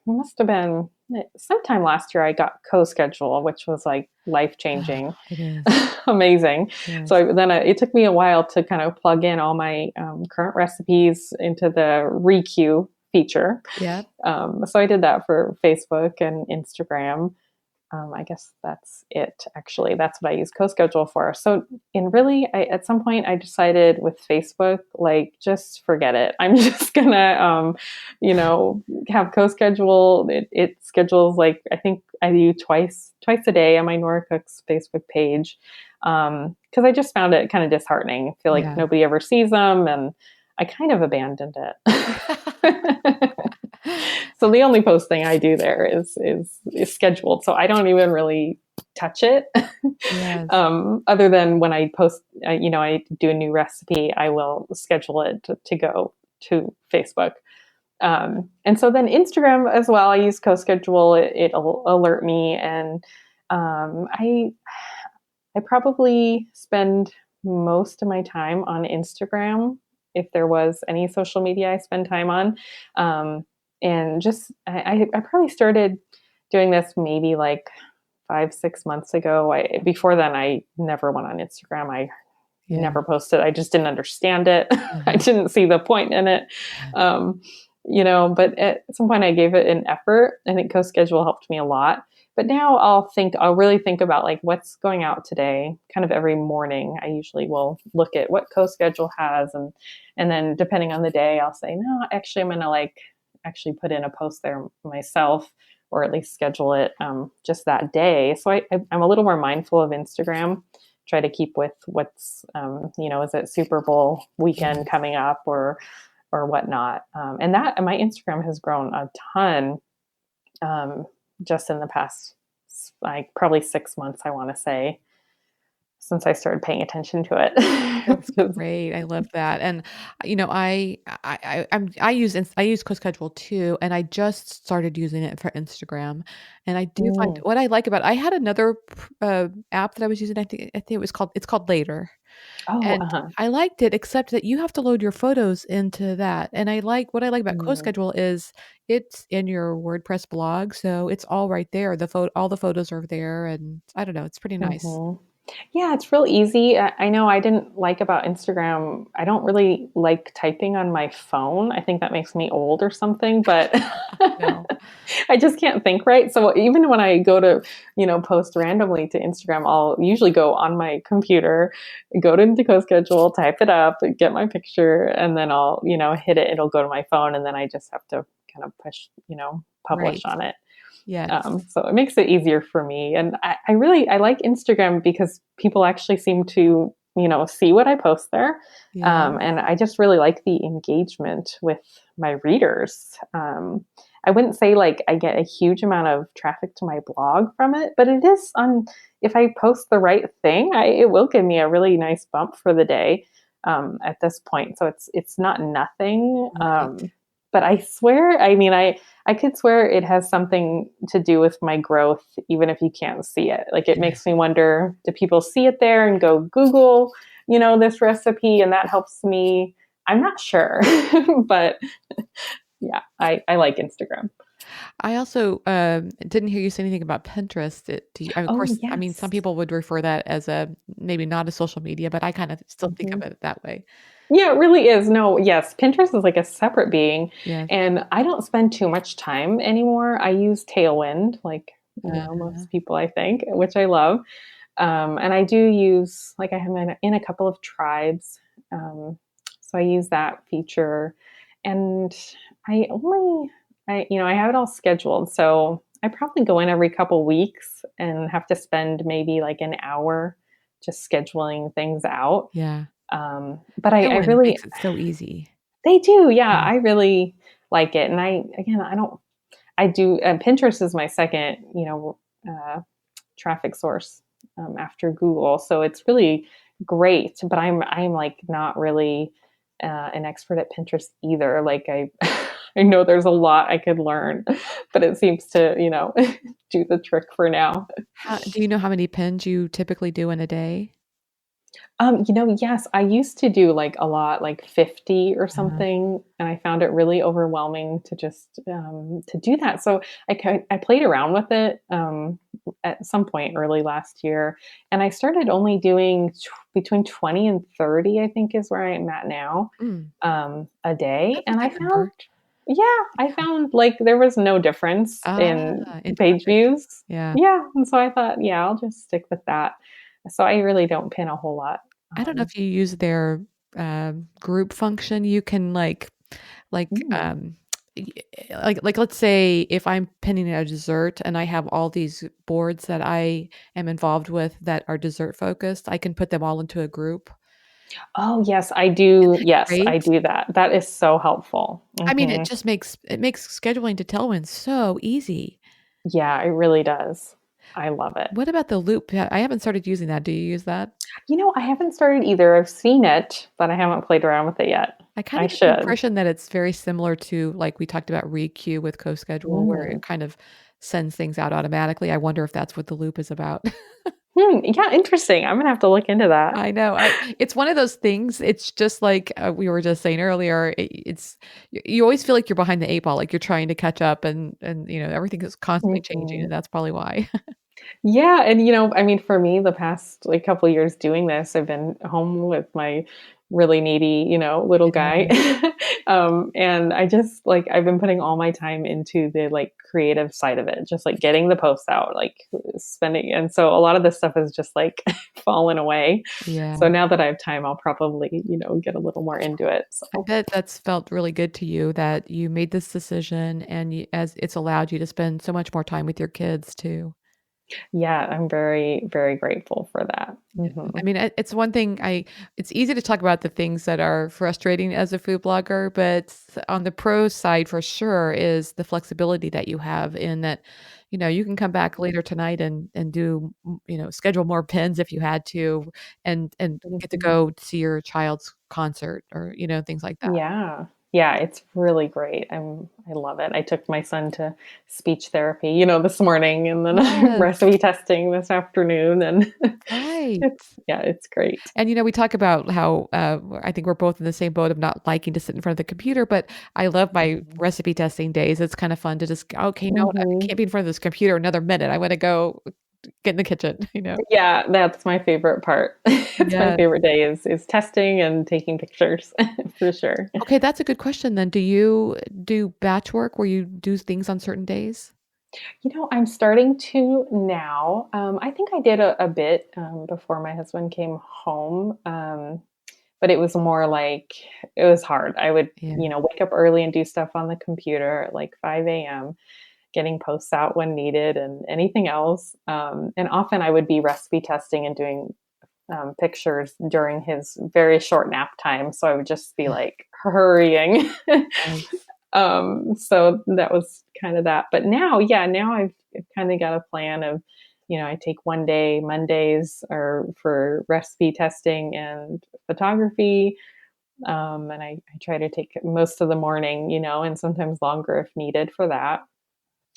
must have been sometime last year I got co-schedule, which was like life changing, It is. amazing. So Yes. it took me a while to kind of plug in all my current recipes into the requeue feature. Yep. So I did that for Facebook and Instagram. I guess that's it. Actually, that's what I use CoSchedule for. So, at some point, I decided with Facebook, like, just forget it. I'm just gonna, have CoSchedule. It schedules like I think I do twice a day on my Nora Cooks Facebook page, because I just found it kind of disheartening. I feel like Yeah. nobody ever sees them, and I kind of abandoned it. So the only posting I do there is scheduled. So I don't even really touch it. Yes. Other than when I post, I do a new recipe, I will schedule it to go to Facebook. And so then Instagram as well. I use CoSchedule. It'll alert me, and I probably spend most of my time on Instagram if there was any social media I spend time on. And just, I probably started doing this maybe like 5, 6 months ago. Before then, I never went on Instagram. I Yeah. never posted. I just didn't understand it. I Uh-huh. didn't see the point in it. Um, but at some point I gave it an effort. I think CoSchedule helped me a lot. But now I'll really think about like what's going out today. Kind of every morning, I usually will look at what CoSchedule has, and then depending on the day, I'll say no. Actually, I'm gonna like actually put in a post there myself, or at least schedule it just that day. So I'm a little more mindful of Instagram. Try to keep with what's is it Super Bowl weekend Yes. coming up or whatnot. And that my Instagram has grown a ton, um, just in the past like probably 6 months, I want to say, since I started paying attention to That's it. great. I love that. And I use CoSchedule too, and I just started using it for Instagram. And I do find Mm. what I like about I had another app that I was using. I think it's called Later, Oh, and uh-huh. I liked it except that you have to load your photos into that. And what I like about Mm. CoSchedule is it's in your WordPress blog, so it's all right there. All the photos are there, and I don't know, it's pretty nice. Hmm. Yeah, it's real easy. I know I didn't like about Instagram. I don't really like typing on my phone. I think that makes me old or something, but No. I just can't think right. So even when I go to, post randomly to Instagram, I'll usually go on my computer, go to Indigo schedule, type it up, get my picture, and then I'll, hit it. It'll go to my phone, and then I just have to kind of push, publish Right. on it. Yes. So it makes it easier for me. And I like Instagram because people actually seem to, see what I post there. Yeah. And I just really like the engagement with my readers. I wouldn't say like I get a huge amount of traffic to my blog from it, but it is if I post the right thing, it will give me a really nice bump for the day. at this point. So it's not nothing. Right. But I swear, I mean, I could swear it has something to do with my growth, even if you can't see it. Like it Yeah. makes me wonder, do people see it there and go Google, this recipe and that helps me? I'm not sure, but yeah, I like Instagram. I also didn't hear you say anything about Pinterest. Of Oh, course, I mean, some yes. people would refer that as a maybe not a social media, but I kind of still think of Mhm. it that way. Yeah, it really is. No, yes, Pinterest is like a separate being, Yes. and I don't spend too much time anymore. I use Tailwind, like Uh-huh. most people, I think, which I love. And I do use, like, I have in a couple of tribes, so I use that feature, and I only, I have it all scheduled, so I probably go in every couple weeks and have to spend maybe like an hour just scheduling things out. Yeah. But I Tailwind really, makes it so easy. they do, yeah. Yeah. I really like it, and I don't. I do. Pinterest is my second, uh, traffic source after Google, so it's really great. But I'm like not really an expert at Pinterest either. Like I, I know there's a lot I could learn, but it seems to do the trick for now. Do you know how many pins you typically do in a day? Yes, I used to do like a lot, like 50 or Uh, something, and I found it really overwhelming to just to do that. So I played around with it at some point early last year, and I started only doing between 20 and 30, I think is where I'm at now, mm, a day. that's a And I good found, number. yeah, I found like there was no difference in In page traffic. views. Yeah. Yeah, and so I thought, yeah, I'll just stick with that. So I really don't pin a whole lot. I don't know Um, if you use their, group function. You can, like, mm. y let's say if I'm pinning a dessert and I have all these boards that I am involved with that are dessert focused, I can put them all into a group. Oh, yes, I do. Isn't it Yes, I great? do that. That is so helpful. I mean, Mhm. it makes scheduling to Tailwind so easy. Yeah, it really does. I love it. What about the loop? I haven't started using that. Do you use that? I haven't started either. I've seen it, but I haven't played around with it yet. I kinda I get the should. impression that it's very similar to, like, we talked about ReQueue with CoSchedule, where Mm. it kind of sends things out automatically. I wonder if that's what the loop is about. Yeah, interesting. I'm gonna have to look into that. I know, it's one of those things, it's just like, we were just saying earlier, you always feel like you're behind the 8 ball, like you're trying to catch up and, everything is constantly changing, Mhm. and that's probably why. Yeah, and I mean, for me, the past like couple of years doing this, I've been home with my really needy, little guy, Yeah. and I just like I've been putting all my time into the like creative side of it, just like getting the posts out, like spending, and so a lot of this stuff is just like fallen away. Yeah. So now that I have time, I'll probably get a little more into it. I So bet that's felt really good to you that you made this decision and as it's allowed you to spend so much more time with your kids too. yeah, I'm very very grateful for that. Yeah. I Hmm. mean, it's one thing it's easy to talk about the things that are frustrating as a food blogger, but on the pro side for sure is the flexibility that you have in that, you can come back later tonight and do, schedule more pins if you had to and get to go see your child's concert or, things like that. Yeah. Yeah, it's really great. I love it. I took my son to speech therapy, this morning and then Yes, recipe testing this afternoon and right. it's great. And, we talk about how I think we're both in the same boat of not liking to sit in front of the computer, but I love my recipe testing days. It's kind of fun to just, okay, I Mhm. can't be in front of this computer another minute. I want to go get in the kitchen. Yeah, that's my favorite part. It's my Yeah. favorite day is testing and taking pictures for sure. Okay, that's a good question then. Do you do batch work where you do things on certain days? I'm starting to now. I think I did a bit before my husband came home. But it was more like it was hard. I would, Yeah. wake up early and do stuff on the computer at like 5 a.m., getting posts out when needed and anything else. And often I would be recipe testing and doing pictures during his very short nap time. So I would just be like hurrying. Yes. So that was kind of that. But now, yeah, now I've kind of got a plan of I take one day, Mondays are for recipe testing and photography. And I try to take most of the morning, and sometimes longer if needed for that.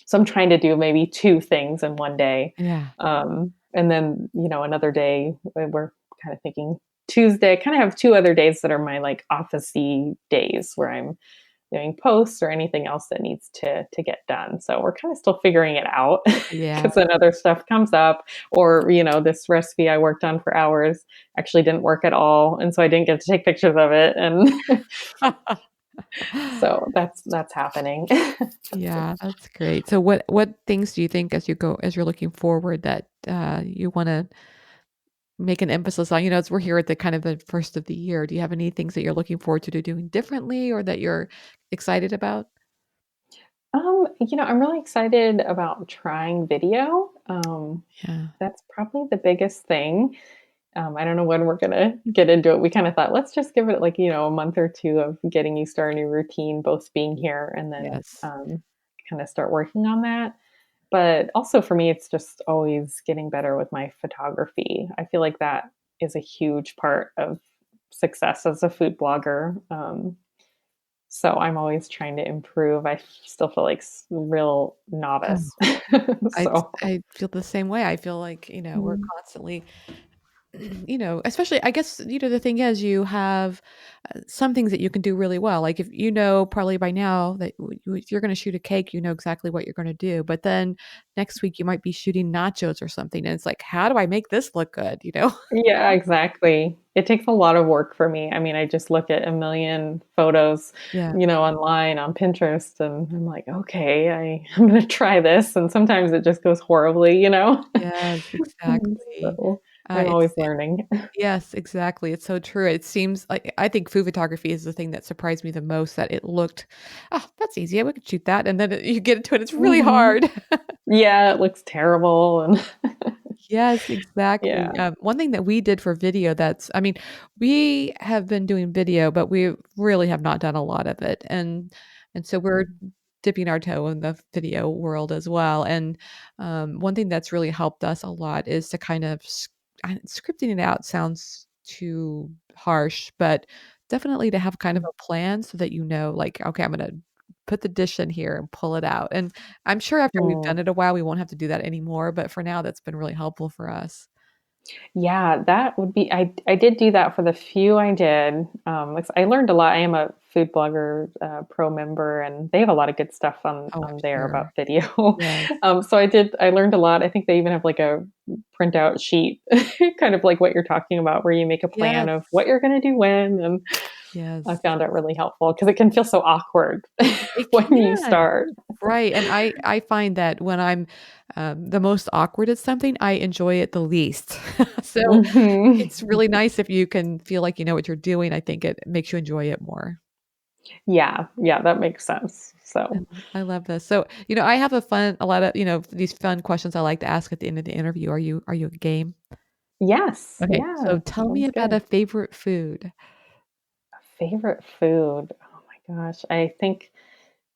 So I'm trying to do maybe two things in one day. Yeah. And then, another day we're kind of thinking Tuesday, I kind of have two other days that are my like office-y days where I'm doing posts or anything else that needs to get done. So we're kind of still figuring it out Yeah. because then other stuff comes up, or this recipe I worked on for hours actually didn't work at all, and so I didn't get to take pictures of it, and so that's happening. Yeah, that's great. So what things do you think as you're looking forward that you want to make an emphasis on? As we're here at the kind of the first of the year, do you have any things that you're looking forward to doing differently or that you're excited about? I'm really excited about trying video. Yeah. That's probably the biggest thing. I don't know when we're gonna get into it. We kind of thought, let's just give it like, a month or two of getting used to our new routine, both being here and then Yes. kind of start working on that. But also for me, it's just always getting better with my photography. I feel like that is a huge part of success as a food blogger. So I'm always trying to improve. I still feel like real Oh, novice. I So, I feel the same way. I feel like, we're mm, constantly especially I guess, the thing is you have some things that you can do really well. Like if probably by now that if you're going to shoot a cake, you know exactly what you're going to do. But then next week you might be shooting nachos or something. And it's like, how do I make this look good? yeah, exactly. It takes a lot of work for me. I mean, I just look at a million photos, Yeah. online on Pinterest, and I'm like, okay, I'm going to try this. And sometimes it just goes horribly. Yes, And exactly. so I'm It's always learning. yes, exactly. It's so true. It seems like I think food photography is the thing that surprised me the most that it looked, oh, that's easy. We could shoot that. And then you get into it, it's really Hmm. hard. Yeah, it looks terrible. And Yes, exactly. yeah. One thing that we did for video I mean, we have been doing video, but we really have not done a lot of it. And so we're dipping our toe in the video world as well. And one thing that's really helped us a lot is to kind of scripting it out sounds too harsh, but definitely to have kind of a plan so that like, okay, I'm going to put the dish in here and pull it out. And I'm sure after we've Mhm. done it a while, we won't have to do that anymore, but for now, that's been really helpful for us. Yeah, that would be I did do that for the few I did. I learned a lot. I am a food blogger pro member, and they have a lot of good stuff on Oh, I'm on there sure. about video. Yes. So I learned a lot. I think they even have like a printout sheet, kind of like what you're talking about, where you make a plan of Yes. what you're going to do when, and I Yes. found it really helpful because it can feel so awkward It when you can. start. Right, and I find that when I'm, the most awkward at something, I enjoy it the least. So, Mhm. it's really nice if you can feel like you know what you're doing. I think it makes you enjoy it more. Yeah, yeah, that makes sense. So I love this. So, I have a lot of, these fun questions I like to ask at the end of the interview. Are you game? yes, Okay, yeah, so tell me sounds about a good. favorite food. Favorite food? Oh my gosh. I think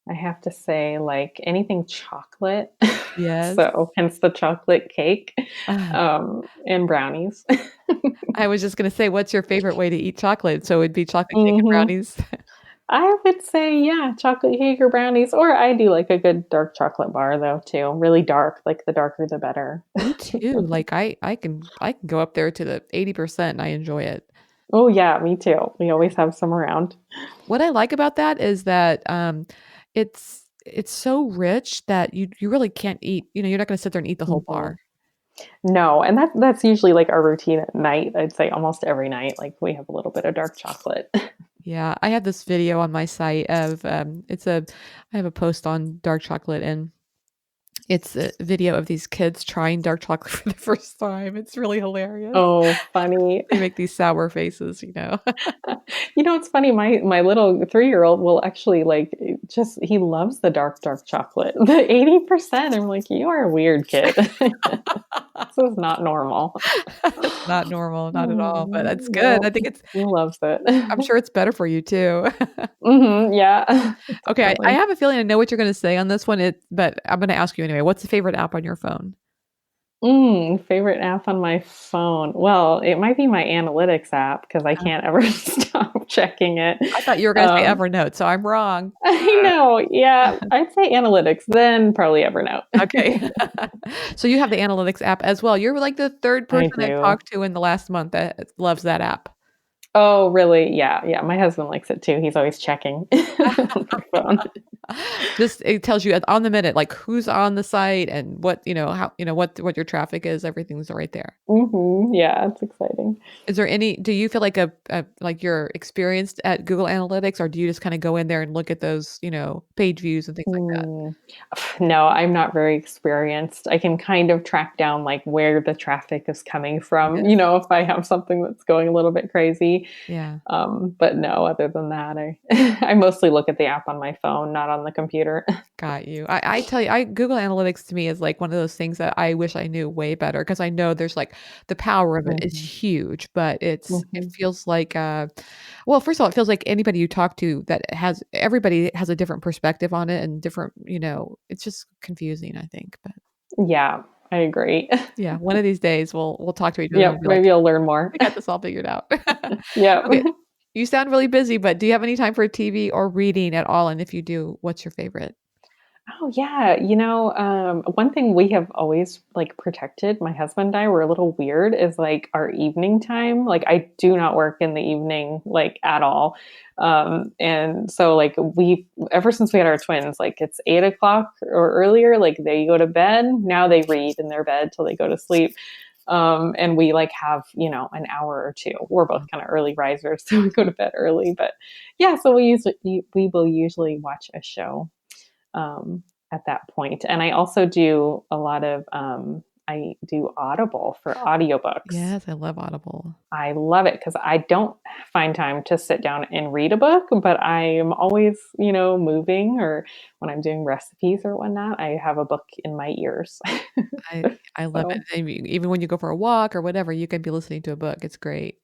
I have to say, like, anything chocolate. Yes. So, hence the chocolate cake, Ah, and brownies. I was just gonna say, what's your favorite way to eat chocolate? So it'd be chocolate cake and Mhm. brownies? I would say, yeah, chocolate cake or brownies, or I do like a good dark chocolate bar though too, really dark, like the darker the better. Me too. Like, I can go up there to the 80% and I enjoy it. Oh, yeah, me too. We always have some around. What I like about that is that, it's so rich that you really can't eat you're not gonna sit there and eat the whole Mhm. bar. No, and that's usually, like, our routine at night. I'd say almost every night, like, we have a little bit of dark chocolate. Yeah, I have this video on my site of, I have a post on dark chocolate, and it's a video of these kids trying dark chocolate for the first time. It's really hilarious. Oh, funny. They make these sour faces. It's funny, my little three-year-old will actually, like, just he loves the dark chocolate. The 80%, I'm like, "You are a weird kid. This is not normal." It's not normal, not at all, but Mm, it's good. I no, think it's he loves it. I'm sure it's better for you too. Mhm, yeah, Okay, I definitely. have a feeling I know what you're gonna say on this one, but I'm gonna ask you anyway. What's the favorite app on your phone? Favorite app on my phone. Well, it might be my analytics app because I can't ever stop checking it. I thought you were going to say Um, Evernote, so I'm wrong. I know. Yeah, I'd say analytics, then probably Evernote. Okay. So you have the analytics app as well. You're like the third I person I've do. talked to in the last month that loves that app. Oh, really? Yeah, yeah. My husband likes it too. He's always checking my phone. Just it tells you on the minute, like who's on the site and what, how, what your traffic is, everything's right there. Yeah, it's exciting. Is there do you feel like like you're experienced at Google Analytics, or do you just kind of go in there and look at those, page views and things like that? Mm. No, I'm not very experienced. I can kind of track down like where the traffic is coming from, Yes. if I have something that's going a little bit crazy. Yeah. But no, other than that, I I mostly look at the app on my phone, not on the computer. Got you. I tell you, Google Analytics to me is like one of those things that I wish I knew way better because I know there's like the power of it is Mhm, huge, but it mhm. feels like well, first of all, it feels like anybody you talk to that everybody has a different perspective on it and different, it's just confusing, I think. But Yeah, I agree. yeah, one of these days we'll talk to each other and we'll Yep, be like, maybe I'll learn more. we got this all figured out. Yep. Okay. You sound really busy, but do you have any time for TV or reading at all? And if you do, what's your favorite? Oh yeah, one thing we have always like protected, my husband and I were a little weird, is like our evening time. Like I do not work in the evening like at all. And so like we ever since we had our twins, like it's 8 o'clock or earlier, like they go to bed. Now they read in their bed till they go to sleep. And we like have, an hour or two. We're both kind of early risers, so we go to bed early. But yeah, so we will usually watch a show at that point. And I also do a lot of I do Audible for audiobooks. Yes, I love Audible. I love it because I don't find time to sit down and read a book, but I'm always, moving or when I'm doing recipes or whatnot, I have a book in my ears. I love it. So, And even when you go for a walk or whatever, you can be listening to a book. It's great.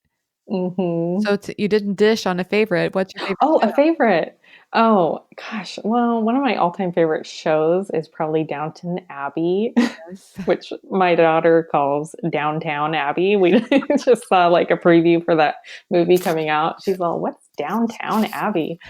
So mhm. you didn't dish on a favorite. What's your favorite Oh, a show? favorite. Oh, gosh. Well, one of my all-time favorite shows is probably Downton Abbey, Yes. which my daughter calls Downtown Abbey. We just saw like a preview for that movie coming out. She's all, "What's Downtown Abbey?"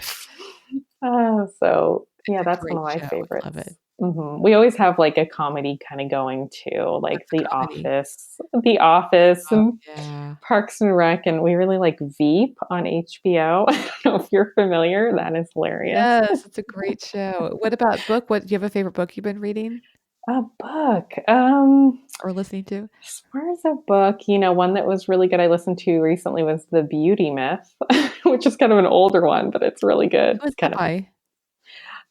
So yeah, It's a that's one great of my show. I love favorites. it. We always have like a comedy kind of going too, like What's the comedy? The Office, Oh, and yeah. Parks and Rec, and we really like Veep on HBO. I don't know if you're familiar. That is hilarious. Yes, it's a great show. What about book? Do you have a favorite book you've been reading A book. or listening to? As far as a book, one that was really good I listened to recently was The Beauty Myth, which is kind of an older one, but it's really good. Who is It's that kind of by?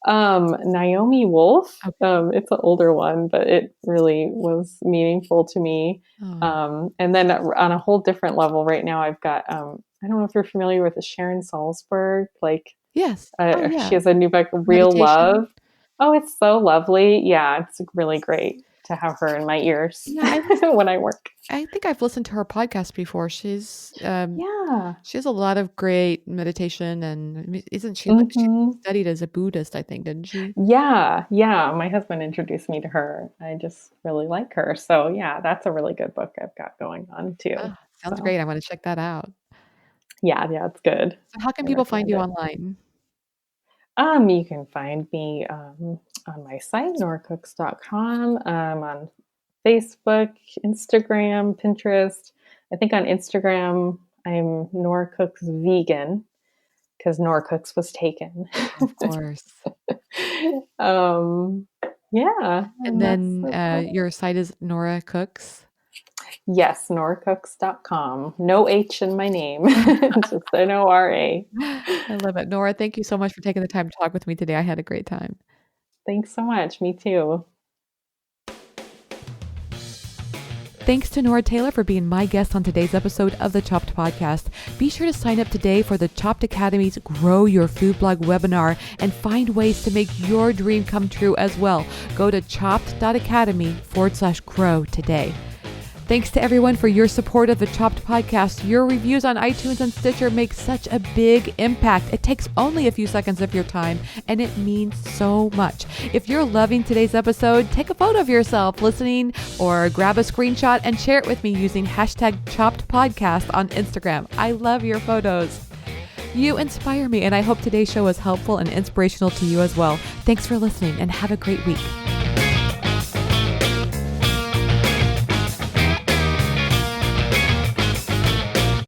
Naomi Wolf. Okay. It's an older one, but it really was meaningful to me. Oh, And then on a whole different level, right now I've got I don't know if you're familiar with Sharon Salzberg. Like yes. Oh, she yeah. has a new book, Real Meditation. Love. Oh, it's so lovely. Yeah, it's really great to have her in my ears Yeah, when I work. I think I've listened to her podcast before. Yeah. She has a lot of great meditation and isn't she hmm studied as a Buddhist, I think, didn't she? Yeah, yeah. My husband introduced me to her. I just really like her. So yeah, that's a really good book I've got going on too. Ah, sounds So great. I wanna check that out. yeah, it's good. So how can I people find recommend you it. online? You can find me on my site, noracooks.com, on Facebook, Instagram, Pinterest. I think on Instagram, I'm Nora Cooks Vegan because Nora Cooks was taken. Of course. um, yeah, And and then, that's about it. your site is Nora Cooks? Yes, noracooks.com. No H in my name, just Nora. I love it. Nora, thank you so much for taking the time to talk with me today. I had a great time. Thanks so much. Me too. Thanks to Nora Taylor for being my guest on today's episode of the Chopped Podcast. Be sure to sign up today for the Chopped Academy's Grow Your Food Blog webinar and find ways to make your dream come true as well. Go to chopped.academy/grow today. Thanks to everyone for your support of the Chopped Podcast. Your reviews on iTunes and Stitcher make such a big impact. It takes only a few seconds of your time, and it means so much. If you're loving today's episode, take a photo of yourself listening or grab a screenshot and share it with me using #ChoppedPodcast on Instagram. I love your photos. You inspire me, and I hope today's show was helpful and inspirational to you as well. Thanks for listening, and have a great week.